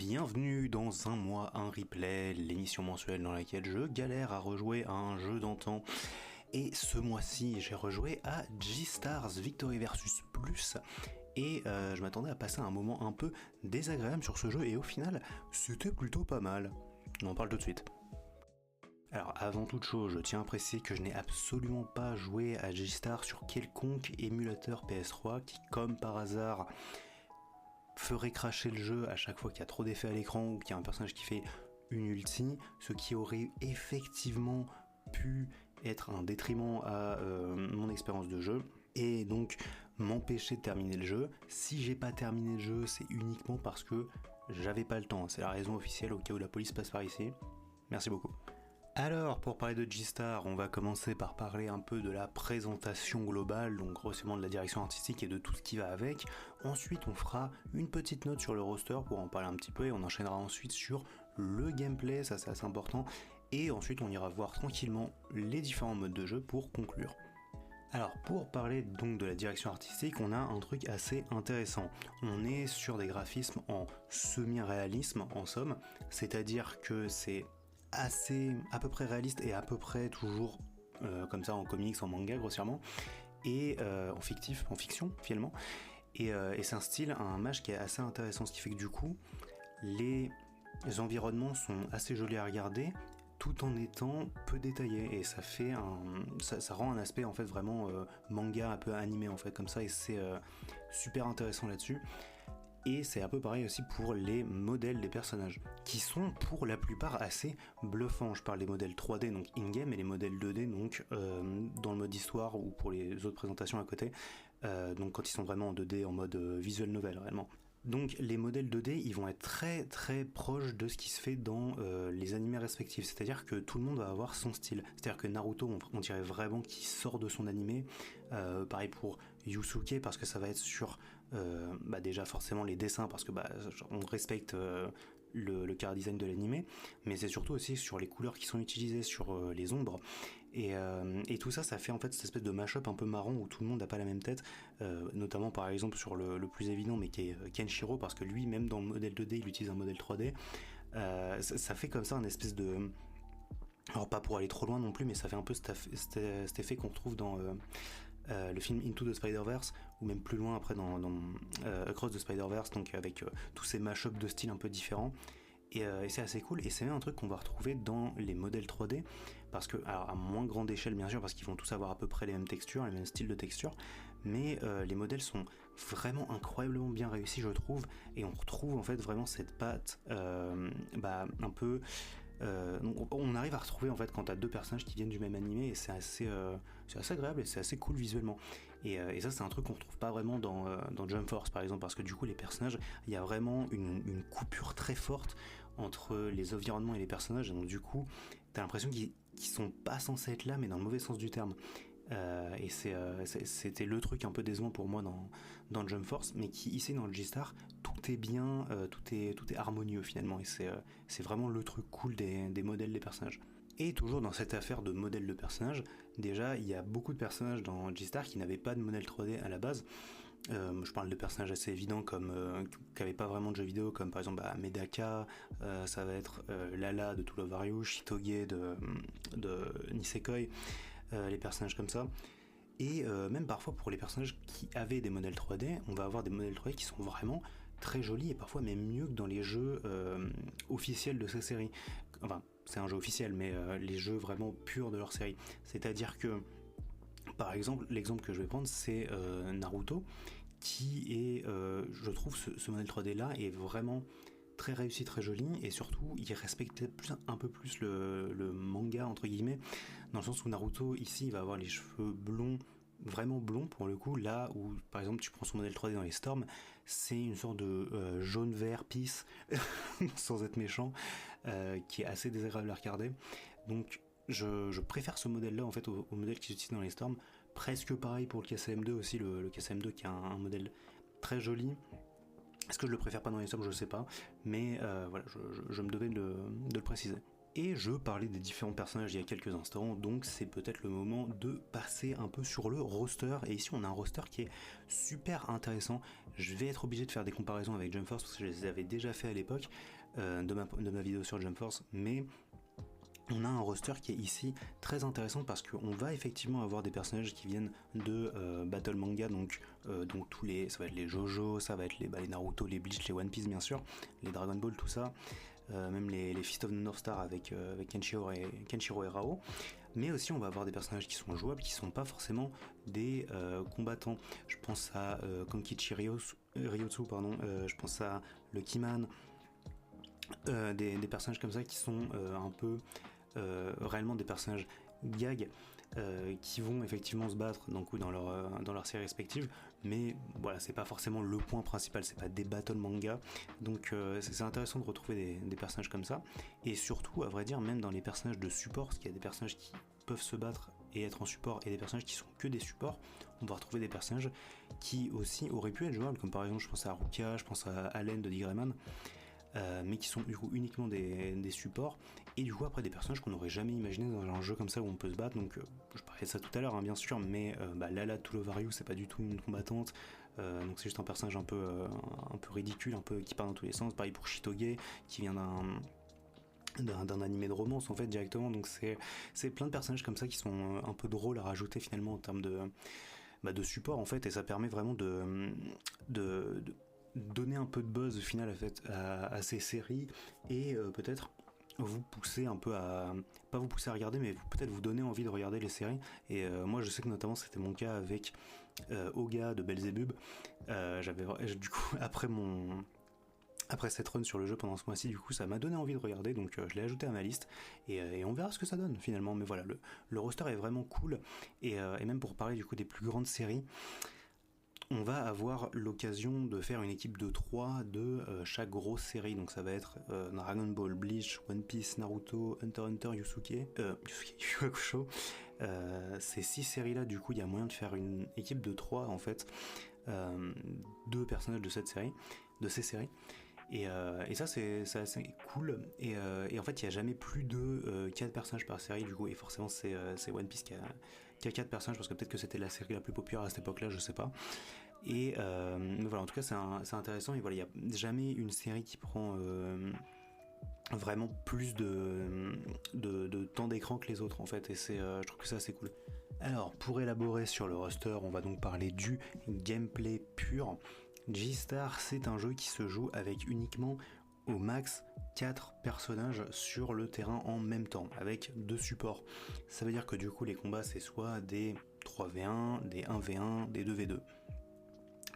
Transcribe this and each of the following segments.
Bienvenue dans un mois, un replay, l'émission mensuelle dans laquelle je galère à rejouer à un jeu d'antan. Et ce mois-ci, j'ai rejoué à G-Stars Victory vs Plus. Et je m'attendais à passer un moment un peu désagréable sur ce jeu, et au final, c'était plutôt pas mal. On en parle tout de suite. Alors avant toute chose, je tiens à préciser que je n'ai absolument pas joué à G-Stars sur quelconque émulateur PS3 qui, comme par hasard, ferait cracher le jeu à chaque fois qu'il y a trop d'effets à l'écran ou qu'il y a un personnage qui fait une ulti, ce qui aurait effectivement pu être un détriment à mon expérience de jeu et donc m'empêcher de terminer le jeu. Si j'ai pas terminé le jeu, c'est uniquement parce que j'avais pas le temps. C'est la raison officielle au cas où la police passe par ici. Merci beaucoup. Alors, pour parler de G-Star, on va commencer par parler un peu de la présentation globale, donc grossièrement de la direction artistique et de tout ce qui va avec. Ensuite, on fera une petite note sur le roster pour en parler un petit peu, et on enchaînera ensuite sur le gameplay, ça c'est assez important, et ensuite on ira voir tranquillement les différents modes de jeu pour conclure. Alors pour parler donc de la direction artistique, on a un truc assez intéressant. On est sur des graphismes en semi-réalisme en somme, c'est-à-dire que c'est à peu près réaliste et à peu près toujours comme ça en comics, en manga grossièrement, et en fiction finalement. Et c'est un style, un match qui est assez intéressant, ce qui fait que du coup, les environnements sont assez jolis à regarder, tout en étant peu détaillés, et ça fait ça rend un aspect en fait vraiment manga, un peu animé en fait comme ça, et c'est super intéressant là-dessus. Et c'est un peu pareil aussi pour les modèles des personnages, qui sont pour la plupart assez bluffants. Je parle des modèles 3D, donc in-game, et les modèles 2D, donc dans le mode histoire ou pour les autres présentations à côté, donc quand ils sont vraiment en 2D, en mode visual novel réellement. Donc les modèles 2D, ils vont être très très proches de ce qui se fait dans les animés respectifs, c'est-à-dire que tout le monde va avoir son style. C'est-à-dire que Naruto, on dirait vraiment qu'il sort de son animé. Pareil pour Yusuke, parce que ça va être sur déjà forcément les dessins, parce que on respecte le car design de l'animé, mais c'est surtout aussi sur les couleurs qui sont utilisées, sur les ombres, et tout ça, ça fait en fait cette espèce de mash-up un peu marrant où tout le monde n'a pas la même tête, notamment par exemple sur le plus évident, mais qui est Kenshiro, parce que lui, même dans le modèle 2D, il utilise un modèle 3D. Ça fait comme ça un espèce de... Alors pas pour aller trop loin non plus, mais ça fait un peu cet effet qu'on retrouve dans le film Into the Spider-Verse, ou même plus loin après dans Across the Spider-Verse, donc avec tous ces mash-ups de styles un peu différents. Et c'est assez cool, et c'est même un truc qu'on va retrouver dans les modèles 3D, parce que, alors à moins grande échelle bien sûr, parce qu'ils vont tous avoir à peu près les mêmes textures, les mêmes styles de texture, mais les modèles sont vraiment incroyablement bien réussis, je trouve, et on retrouve en fait vraiment cette patte un peu... on arrive à retrouver en fait quand t'as deux personnages qui viennent du même animé, et c'est assez agréable et c'est assez cool visuellement, et ça c'est un truc qu'on retrouve pas vraiment dans Jump Force par exemple, parce que du coup les personnages, il y a vraiment une coupure très forte entre les environnements et les personnages, et donc du coup t'as l'impression qu'ils sont pas censés être là, mais dans le mauvais sens du terme. Et c'était le truc un peu décevant pour moi dans Jump Force, mais qui ici dans le G-Star, tout est bien, tout est harmonieux finalement, et c'est vraiment le truc cool des modèles des personnages. Et toujours dans cette affaire de modèles de personnages, déjà il y a beaucoup de personnages dans G-Star qui n'avaient pas de modèle 3D à la base. Je parle de personnages assez évidents comme qui n'avaient pas vraiment de jeux vidéo, comme par exemple Medaka, ça va être Lala de To Love Are You, Shitoge de Nisekoi, les personnages comme ça. Et même parfois pour les personnages qui avaient des modèles 3D, on va avoir des modèles 3D qui sont vraiment très jolis, et parfois même mieux que dans les jeux officiels de ces séries. Enfin, c'est un jeu officiel, mais les jeux vraiment purs de leur série. C'est-à-dire que, par exemple, l'exemple que je vais prendre, c'est Naruto, qui est, je trouve, ce modèle 3D là est vraiment très réussi, très joli, et surtout il respecte un peu plus le manga entre guillemets, dans le sens où Naruto ici il va avoir les cheveux blonds, vraiment blonds pour le coup, là où par exemple tu prends son modèle 3D dans les Storm, c'est une sorte de jaune vert peace sans être méchant, qui est assez désagréable à regarder. Donc je préfère ce modèle là en fait au modèle qui s'utilise dans les Storm. Presque pareil pour le KSM2 aussi, le KSM2 qui a un modèle très joli. Est-ce que je le préfère pas dans les Storm, je sais pas, mais voilà, je me devais de le préciser. Et je parlais des différents personnages il y a quelques instants, donc c'est peut-être le moment de passer un peu sur le roster. Et ici on a un roster qui est super intéressant. Je vais être obligé de faire des comparaisons avec Jump Force parce que je les avais déjà fait à l'époque de ma vidéo sur Jump Force, mais on a un roster qui est ici très intéressant parce qu'on va effectivement avoir des personnages qui viennent de Battle Manga, donc tous les, ça va être les JoJo, ça va être les Naruto, les Bleach, les One Piece bien sûr, les Dragon Ball, tout ça, même les Fist of the North Star avec Kenshiro et Rao. Mais aussi on va avoir des personnages qui sont jouables, qui sont pas forcément des combattants. Je pense à Konkichi Ryotsu, pardon, je pense à Lucky Man, des personnages comme ça qui sont un peu réellement des personnages gag qui vont effectivement se battre dans leur série respective, mais voilà, c'est pas forcément le point principal, c'est pas des battle manga, donc c'est intéressant de retrouver des personnages comme ça, et surtout à vrai dire même dans les personnages de support, parce qu'il y a des personnages qui peuvent se battre et être en support et des personnages qui sont que des supports, on va retrouver des personnages qui aussi auraient pu être jouables, comme par exemple je pense à Rukia, je pense à Allen de Digraman, mais qui sont du coup uniquement des supports, et du coup après des personnages qu'on n'aurait jamais imaginé dans un jeu comme ça où on peut se battre. Donc je parlais de ça tout à l'heure, hein, bien sûr, mais Lala Tulovaru, c'est pas du tout une combattante, donc c'est juste un personnage un peu ridicule, un peu qui part dans tous les sens. Pareil pour Shitoge, qui vient d'un animé de romance en fait directement, donc c'est plein de personnages comme ça qui sont un peu drôles à rajouter finalement en termes de support en fait, et ça permet vraiment de donner un peu de buzz au final à ces séries, et peut-être vous pousser un peu à, pas vous pousser à regarder, mais peut-être vous donner envie de regarder les séries. Et moi je sais que notamment c'était mon cas avec Oga de Belzebub. Du coup après cette run sur le jeu pendant ce mois-ci, du coup ça m'a donné envie de regarder, donc je l'ai ajouté à ma liste, et on verra ce que ça donne finalement. Mais voilà, le roster est vraiment cool, et même pour parler du coup des plus grandes séries, on va avoir l'occasion de faire une équipe de 3 de chaque grosse série. Donc ça va être Dragon Ball, Bleach, One Piece, Naruto, Hunter x Hunter, Yu Hakusho. Ces 6 séries là, du coup il y a moyen de faire une équipe de 3 en fait, 2 personnages de ces séries. Et ça c'est assez cool, et en fait il n'y a jamais plus de 4 personnages par série du coup, et forcément c'est One Piece qui a 4 personnages, parce que peut-être que c'était la série la plus populaire à cette époque là, je sais pas. Et mais voilà, en tout cas c'est intéressant, et voilà, il n'y a jamais une série qui prend vraiment plus de temps d'écran que les autres en fait, et je trouve que c'est assez cool. Alors pour élaborer sur le roster, on va donc parler du gameplay pur. G-Star, c'est un jeu qui se joue avec uniquement au max 4 personnages sur le terrain en même temps, avec 2 supports. Ça veut dire que du coup les combats c'est soit des 3v1, des 1v1, des 2v2.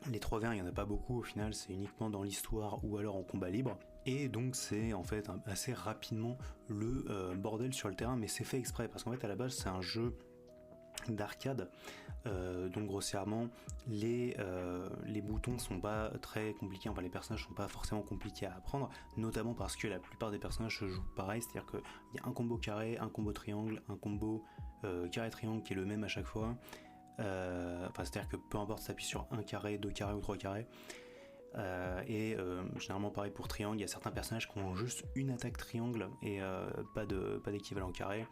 Les 3v1 il n'y en a pas beaucoup au final, c'est uniquement dans l'histoire ou alors en combat libre. Et donc c'est en fait assez rapidement le bordel sur le terrain, mais c'est fait exprès, parce qu'en fait à la base c'est un jeu d'arcade, donc grossièrement les boutons sont pas très compliqués, enfin les personnages sont pas forcément compliqués à apprendre, notamment parce que la plupart des personnages se jouent pareil, c'est à dire qu'il y a un combo carré, un combo triangle, un combo carré triangle qui est le même à chaque fois, c'est à dire que peu importe si appuie sur un carré, 2 carrés ou 3 carrés, généralement pareil pour triangle, il y a certains personnages qui ont juste une attaque triangle et pas d'équivalent carré.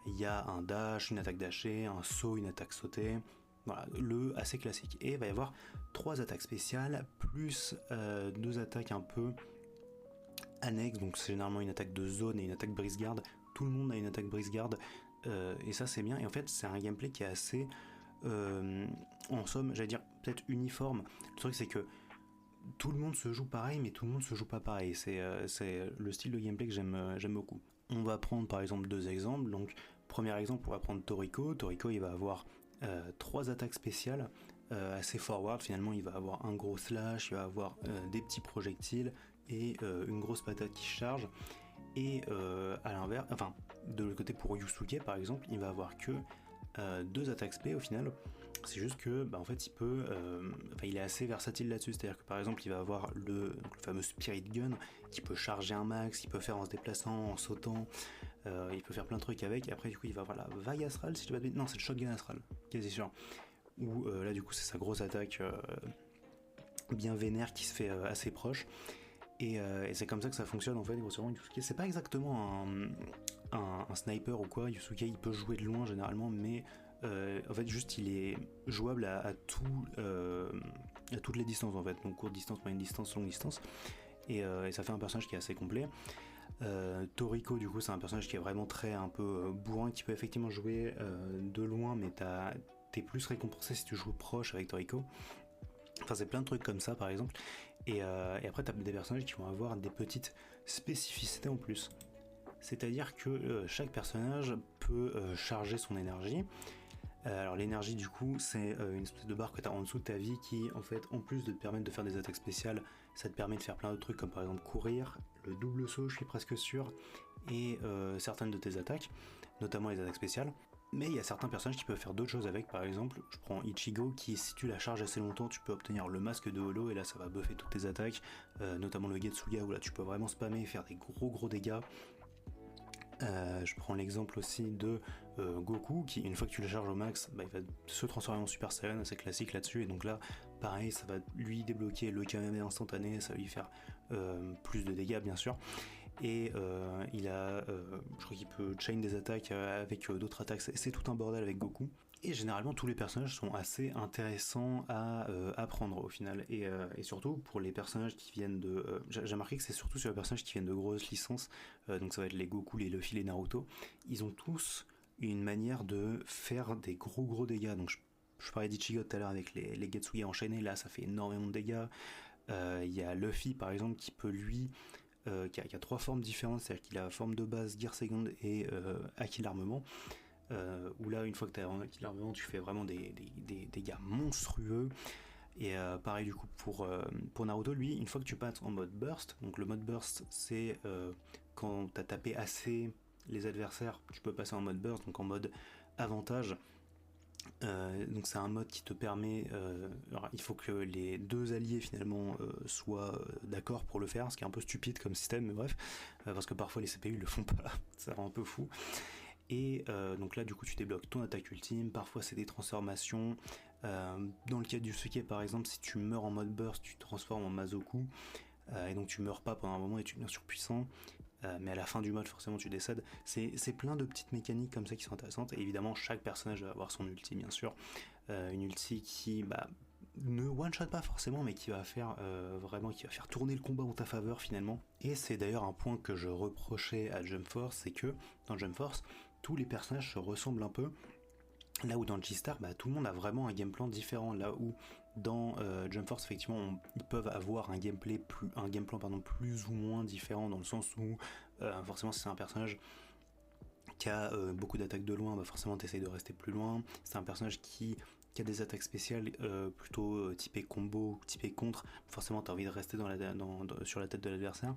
Il y a un dash, une attaque dashée, un saut, une attaque sautée. Voilà, le assez classique. Et il va y avoir 3 attaques spéciales, plus 2 attaques un peu annexes. Donc c'est généralement une attaque de zone et une attaque brise-garde. Tout le monde a une attaque brise-garde. Et ça c'est bien. Et en fait c'est un gameplay qui est assez, en somme, j'allais dire peut-être uniforme. Le truc c'est que tout le monde se joue pareil, mais tout le monde se joue pas pareil. C'est le style de gameplay que j'aime beaucoup. On va prendre par exemple 2 exemples. Donc premier exemple, on va prendre Toriko. Toriko il va avoir 3 attaques spéciales assez forward. Finalement il va avoir un gros slash, il va avoir des petits projectiles et une grosse patate qui charge. Et à l'inverse, enfin de l'autre côté pour Yusuke par exemple, il va avoir que 2 attaques spé au final. C'est juste que en fait il peut, il est assez versatile là-dessus, c'est-à-dire que par exemple il va avoir le fameux Spirit Gun qui peut charger un max, il peut faire en se déplaçant, en sautant, il peut faire plein de trucs avec, et après du coup il va avoir la vague astrale, si je ne dis pas de bêtises, non c'est le shotgun astral, quasi sûr, où là du coup c'est sa grosse attaque bien vénère qui se fait assez proche. Et c'est comme ça que ça fonctionne en fait, grossièrement. Yusuke, c'est pas exactement un sniper ou quoi. Yusuke, il peut jouer de loin généralement, mais en fait, juste il est jouable à toutes les distances en fait. Donc courte distance, moyenne distance, longue distance. Et ça fait un personnage qui est assez complet. Toriko, du coup, c'est un personnage qui est vraiment très un peu bourrin, qui peut effectivement jouer de loin, mais t'es plus récompensé si tu joues proche avec Toriko. Enfin, c'est plein de trucs comme ça, par exemple. Et après, t'as des personnages qui vont avoir des petites spécificités en plus. C'est-à-dire que chaque personnage peut charger son énergie. Alors l'énergie du coup c'est une espèce de barre que tu as en dessous de ta vie qui en fait en plus de te permettre de faire des attaques spéciales, ça te permet de faire plein d'autres trucs comme par exemple courir, le double saut je suis presque sûr, et certaines de tes attaques, notamment les attaques spéciales. Mais il y a certains personnages qui peuvent faire d'autres choses avec, par exemple je prends Ichigo qui si tu la charges assez longtemps tu peux obtenir le masque de Holo et là ça va buffer toutes tes attaques, notamment le Getsuga où là tu peux vraiment spammer et faire des gros dégâts. Je prends l'exemple aussi de Goku qui une fois que tu le charges au max il va se transformer en Super Saiyan, assez classique là-dessus, et donc là pareil ça va lui débloquer le Kamehameha instantané, ça va lui faire plus de dégâts bien sûr, et il a je crois qu'il peut chain des attaques avec d'autres attaques, c'est tout un bordel avec Goku. Et généralement tous les personnages sont assez intéressants à apprendre au final, et surtout pour les personnages qui viennent de... j'ai remarqué que c'est surtout sur les personnages qui viennent de grosses licences, donc ça va être les Goku, les Luffy, les Naruto, ils ont tous une manière de faire des gros dégâts. Donc je parlais d'Ichigo tout à l'heure avec les Getsuga enchaînés, là ça fait énormément de dégâts. Il y a Luffy par exemple qui peut lui... qui a 3 formes différentes, c'est-à-dire qu'il a la forme de base, Gear Second et Haki l'armement. Où là une fois que tu as Haki l'armement tu fais vraiment des dégâts monstrueux. Et pareil du coup pour Naruto, lui une fois que tu passes en mode burst, donc le mode burst c'est quand tu as tapé assez les adversaires, tu peux passer en mode burst, donc en mode avantage. Donc c'est un mode qui te permet, alors il faut que les deux alliés finalement soient d'accord pour le faire, ce qui est un peu stupide comme système, mais bref, parce que parfois les CPU le font pas, ça rend un peu fou. Et donc là du coup tu débloques ton attaque ultime, parfois c'est des transformations. Dans le cas du Suke par exemple, si tu meurs en mode burst, tu te transformes en Mazoku, et donc tu meurs pas pendant un moment et tu deviens surpuissant. Mais à la fin du mode forcément tu décèdes. C'est plein de petites mécaniques comme ça qui sont intéressantes, et évidemment chaque personnage va avoir son ulti bien sûr, une ulti qui ne one shot pas forcément, mais qui va faire vraiment, qui va faire tourner le combat en ta faveur finalement. Et c'est d'ailleurs un point que je reprochais à Jump Force, c'est que dans Jump Force tous les personnages se ressemblent un peu, là où dans G-Star tout le monde a vraiment un game plan différent, là où dans Jump Force effectivement ils peuvent avoir un game plan plus ou moins différent, dans le sens où forcément si c'est un personnage qui a beaucoup d'attaques de loin, forcément t'essayes de rester plus loin. C'est un personnage qui a des attaques spéciales plutôt typées combo, typées contre, forcément t'as envie de rester sur la tête de l'adversaire.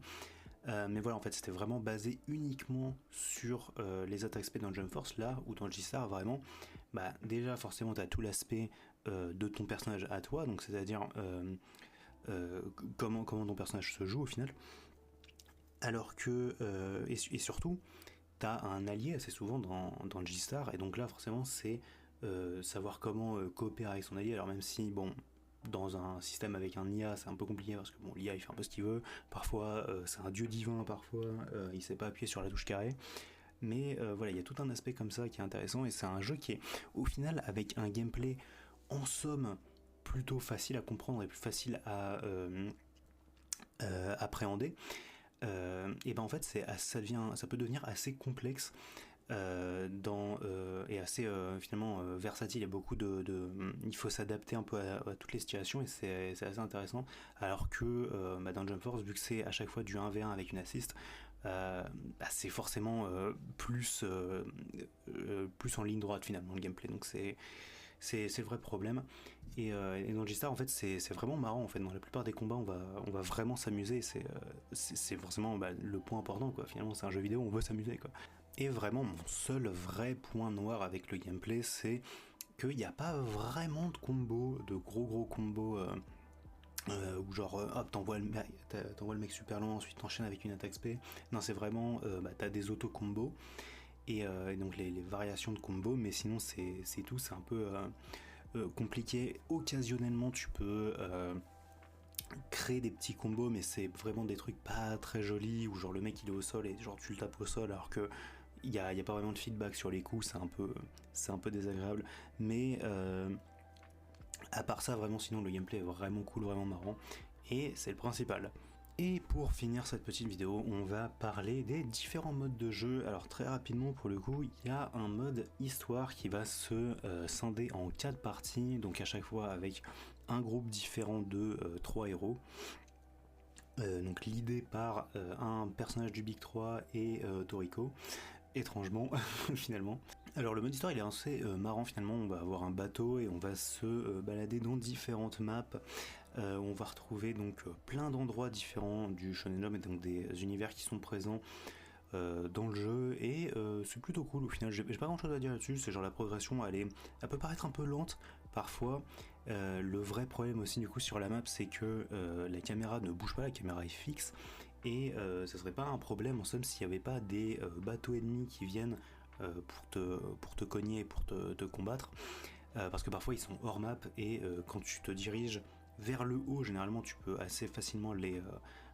Mais voilà, en fait c'était vraiment basé uniquement sur les attaques spé dans Jump Force, là où dans G-Star vraiment déjà forcément t'as tout l'aspect de ton personnage à toi, donc c'est-à-dire comment ton personnage se joue au final, alors que et surtout t'as un allié assez souvent dans G-Star, et donc là forcément c'est savoir comment coopérer avec son allié. Alors même si bon, dans un système avec un IA c'est un peu compliqué parce que bon, l'IA il fait un peu ce qu'il veut, parfois c'est un dieu divin, parfois il sait pas appuyer sur la touche carré, mais voilà, il y a tout un aspect comme ça qui est intéressant, et c'est un jeu qui est au final avec un gameplay en somme plutôt facile à comprendre et plus facile à appréhender. Et en fait ça peut devenir assez complexe et assez finalement versatile. Il y a beaucoup il faut s'adapter un peu à toutes les situations, et c'est assez intéressant, alors que dans Jump Force, vu que c'est à chaque fois du 1v1 avec une assist, c'est forcément plus en ligne droite finalement le gameplay, donc c'est le vrai problème. Et dans G-Star en fait c'est vraiment marrant en fait, dans la plupart des combats on va vraiment s'amuser, et c'est forcément le point important quoi, finalement c'est un jeu vidéo, on veut s'amuser quoi. Et vraiment mon seul vrai point noir avec le gameplay, c'est qu'il n'y a pas vraiment de combos, de gros combos où genre hop t'envoies le mec super loin, ensuite t'enchaînes avec une attaque spé. Non, c'est vraiment t'as des auto combos et donc les variations de combos, mais sinon c'est tout, c'est un peu compliqué. Occasionnellement tu peux créer des petits combos, mais c'est vraiment des trucs pas très jolis, où genre le mec il est au sol et genre tu le tapes au sol alors que y a pas vraiment de feedback sur les coups, c'est un peu désagréable. Mais à part ça, vraiment, sinon le gameplay est vraiment cool, vraiment marrant, et c'est le principal. Et pour finir cette petite vidéo, on va parler des différents modes de jeu. Alors très rapidement pour le coup, il y a un mode histoire qui va se scinder en 4 parties, donc à chaque fois avec un groupe différent de 3 héros. Donc l'idée par un personnage du Big 3 et Toriko, étrangement, finalement. Alors le mode histoire il est assez marrant finalement, on va avoir un bateau et on va se balader dans différentes maps. On va retrouver donc plein d'endroits différents du Shonen Jump et donc des univers qui sont présents dans le jeu, et c'est plutôt cool au final. J'ai pas grand chose à dire là-dessus, c'est genre la progression elle peut paraître un peu lente parfois. Le vrai problème aussi du coup sur la map, c'est que la caméra ne bouge pas, la caméra est fixe, et ça serait pas un problème en somme s'il n'y avait pas des bateaux ennemis qui viennent pour te cogner et pour te combattre, parce que parfois ils sont hors map, et quand tu te diriges vers le haut, généralement tu peux assez facilement les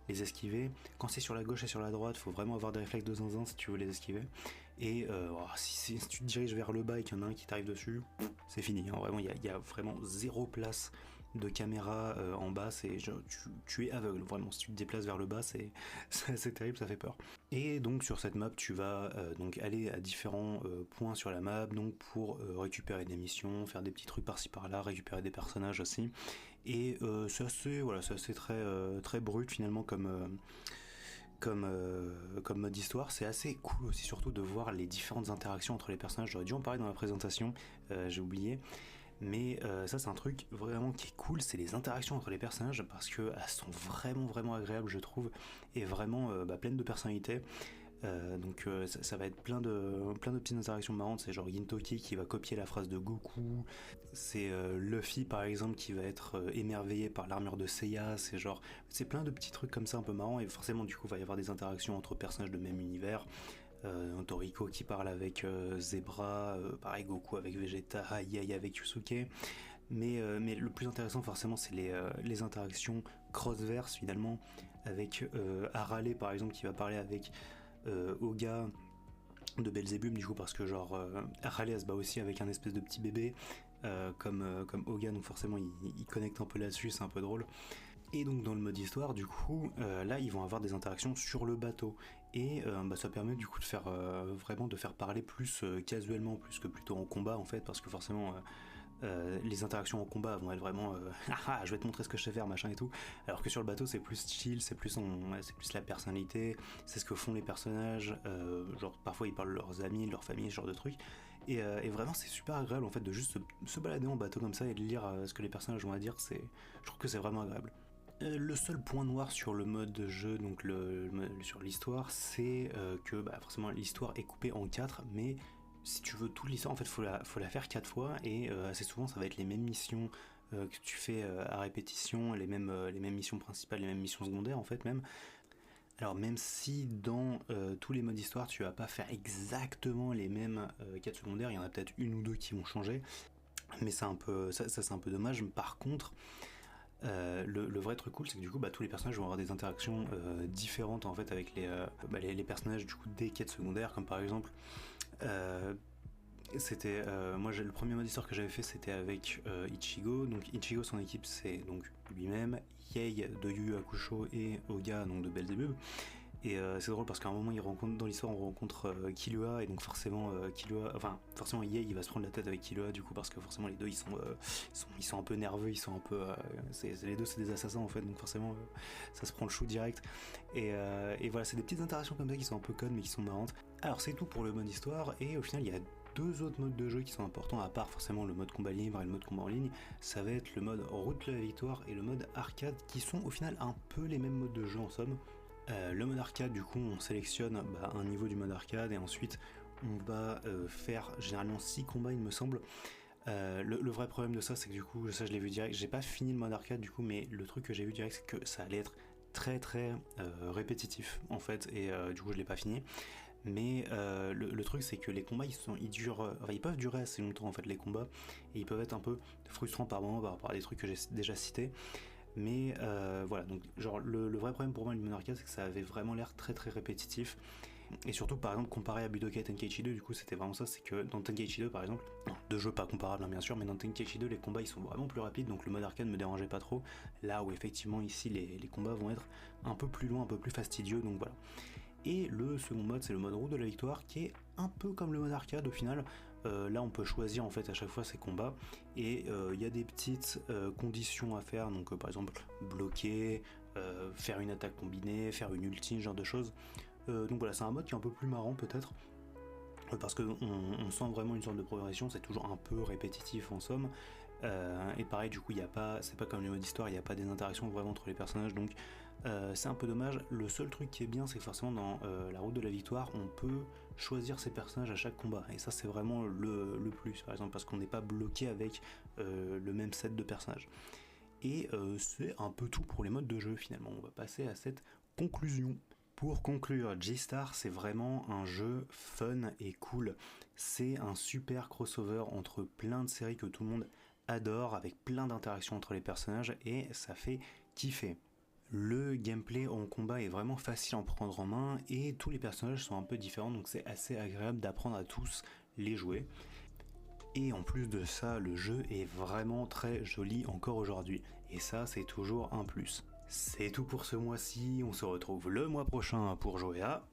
esquiver. Quand c'est sur la gauche et sur la droite, faut vraiment avoir des réflexes de zinzin si tu veux les esquiver. Et si tu te diriges vers le bas et qu'il y en a un qui t'arrive dessus, c'est fini, hein. Vraiment, il y a vraiment zéro place de caméra en bas, tu es aveugle, vraiment. Si tu te déplaces vers le bas, c'est assez terrible, ça fait peur. Et donc sur cette map, tu vas donc aller à différents points sur la map, donc pour récupérer des missions, faire des petits trucs par-ci par-là, récupérer des personnages aussi. Et c'est assez très brut finalement comme mode histoire. C'est assez cool aussi surtout de voir les différentes interactions entre les personnages. J'aurais dû en parler dans la présentation, j'ai oublié. Mais ça c'est un truc vraiment qui est cool, c'est les interactions entre les personnages, parce qu'elles sont vraiment agréables je trouve, et vraiment pleines de personnalité. Donc ça va être plein de petites interactions marrantes. C'est genre Gintoki qui va copier la phrase de Goku, c'est Luffy par exemple qui va être émerveillé par l'armure de Seiya. C'est plein de petits trucs comme ça un peu marrants, et forcément du coup il va y avoir des interactions entre personnages de même univers. Toriko qui parle avec Zebra, pareil Goku avec Vegeta, Yai avec Yusuke. Mais le plus intéressant forcément c'est les interactions cross-verse finalement, avec Arale par exemple qui va parler avec Oga de Belzebub du coup, parce que genre Arale se bat aussi avec un espèce de petit bébé comme Oga, donc forcément il connecte un peu là-dessus, c'est un peu drôle. Et donc dans le mode histoire du coup là ils vont avoir des interactions sur le bateau, et ça permet du coup de faire vraiment de faire parler plus casuellement, plus que plutôt en combat en fait, parce que forcément les interactions en combat vont être vraiment je vais te montrer ce que je sais faire machin et tout, alors que sur le bateau c'est plus chill, c'est plus la personnalité, c'est ce que font les personnages, genre parfois ils parlent de leurs amis, de leur famille, ce genre de trucs, et vraiment c'est super agréable en fait de juste se balader en bateau comme ça et de lire ce que les personnages ont à dire. Je trouve que c'est vraiment agréable. Le seul point noir sur le mode de jeu, donc sur l'histoire, c'est que forcément l'histoire est coupée en 4, mais si tu veux toute l'histoire, en fait, faut la faire 4 fois, et assez souvent, ça va être les mêmes missions que tu fais à répétition, les mêmes missions principales, les mêmes missions secondaires, en fait, même. Alors, même si dans tous les modes histoire, tu vas pas faire exactement les mêmes quêtes secondaires, il y en a peut-être une ou deux qui vont changer, mais c'est c'est un peu dommage. Par contre, le vrai truc cool, c'est que du coup tous les personnages vont avoir des interactions différentes en fait avec les personnages du coup des quêtes secondaires, comme par exemple c'était moi le premier mode histoire que j'avais fait, c'était avec Ichigo. Donc Ichigo, son équipe c'est donc lui-même, Yei de Yu Yu Hakusho et Oga donc de Belzebub. Et c'est drôle parce qu'à un moment dans l'histoire on rencontre Killua, et donc forcément forcément Yei il va se prendre la tête avec Killua du coup, parce que forcément les deux ils sont un peu nerveux, ils sont un peu les deux c'est des assassins en fait, donc forcément ça se prend le chou direct, et voilà, c'est des petites interactions comme ça qui sont un peu connes mais qui sont marrantes. Alors c'est tout pour le mode histoire, et au final il y a deux autres modes de jeu qui sont importants, à part forcément le mode combat libre et le mode combat en ligne. Ça va être le mode route de la victoire et le mode arcade, qui sont au final un peu les mêmes modes de jeu en somme. Le mode arcade, du coup, on sélectionne un niveau du mode arcade, et ensuite on va faire généralement 6 combats, il me semble. Le vrai problème de ça, c'est que du coup, ça je l'ai vu direct, j'ai pas fini le mode arcade du coup, mais le truc que j'ai vu direct, c'est que ça allait être très répétitif en fait, et du coup je l'ai pas fini. Mais le truc c'est que les combats ils peuvent durer assez longtemps en fait les combats, et ils peuvent être un peu frustrants par moments par rapport à des trucs que j'ai déjà cités. Mais voilà, donc genre le vrai problème pour moi du mode arcade, c'est que ça avait vraiment l'air très très répétitif. Et surtout, par exemple, comparé à Budokai Tenkaichi 2, du coup, c'était vraiment ça, c'est que dans Tenkaichi 2, par exemple, deux jeux pas comparables, hein, bien sûr, mais dans Tenkaichi 2, les combats, ils sont vraiment plus rapides, donc le mode arcade me dérangeait pas trop, là où effectivement, ici, les combats vont être un peu plus longs, un peu plus fastidieux, donc voilà. Et le second mode, c'est le mode roue de la victoire, qui est un peu comme le mode arcade au final. Là, on peut choisir en fait à chaque fois ses combats, et il y a des petites conditions à faire, donc par exemple bloquer, faire une attaque combinée, faire une ulti, ce genre de choses. Donc voilà, c'est un mode qui est un peu plus marrant peut-être, parce qu'on on sent vraiment une sorte de progression, c'est toujours un peu répétitif en somme. Et pareil, du coup, c'est pas comme les modes histoire, il n'y a pas des interactions vraiment entre les personnages, donc c'est un peu dommage. Le seul truc qui est bien, c'est que forcément dans la route de la victoire, on peut choisir ses personnages à chaque combat, et ça c'est vraiment le plus, par exemple, parce qu'on n'est pas bloqué avec le même set de personnages. Et c'est un peu tout pour les modes de jeu finalement. On va passer à cette conclusion. Pour conclure, G-Star, c'est vraiment un jeu fun et cool. C'est un super crossover entre plein de séries que tout le monde adore, avec plein d'interactions entre les personnages, et ça fait kiffer. Le gameplay en combat est vraiment facile à en prendre en main, et tous les personnages sont un peu différents, donc c'est assez agréable d'apprendre à tous les jouer. Et en plus de ça, le jeu est vraiment très joli encore aujourd'hui. Et ça, c'est toujours un plus. C'est tout pour ce mois-ci, on se retrouve le mois prochain pour jouer à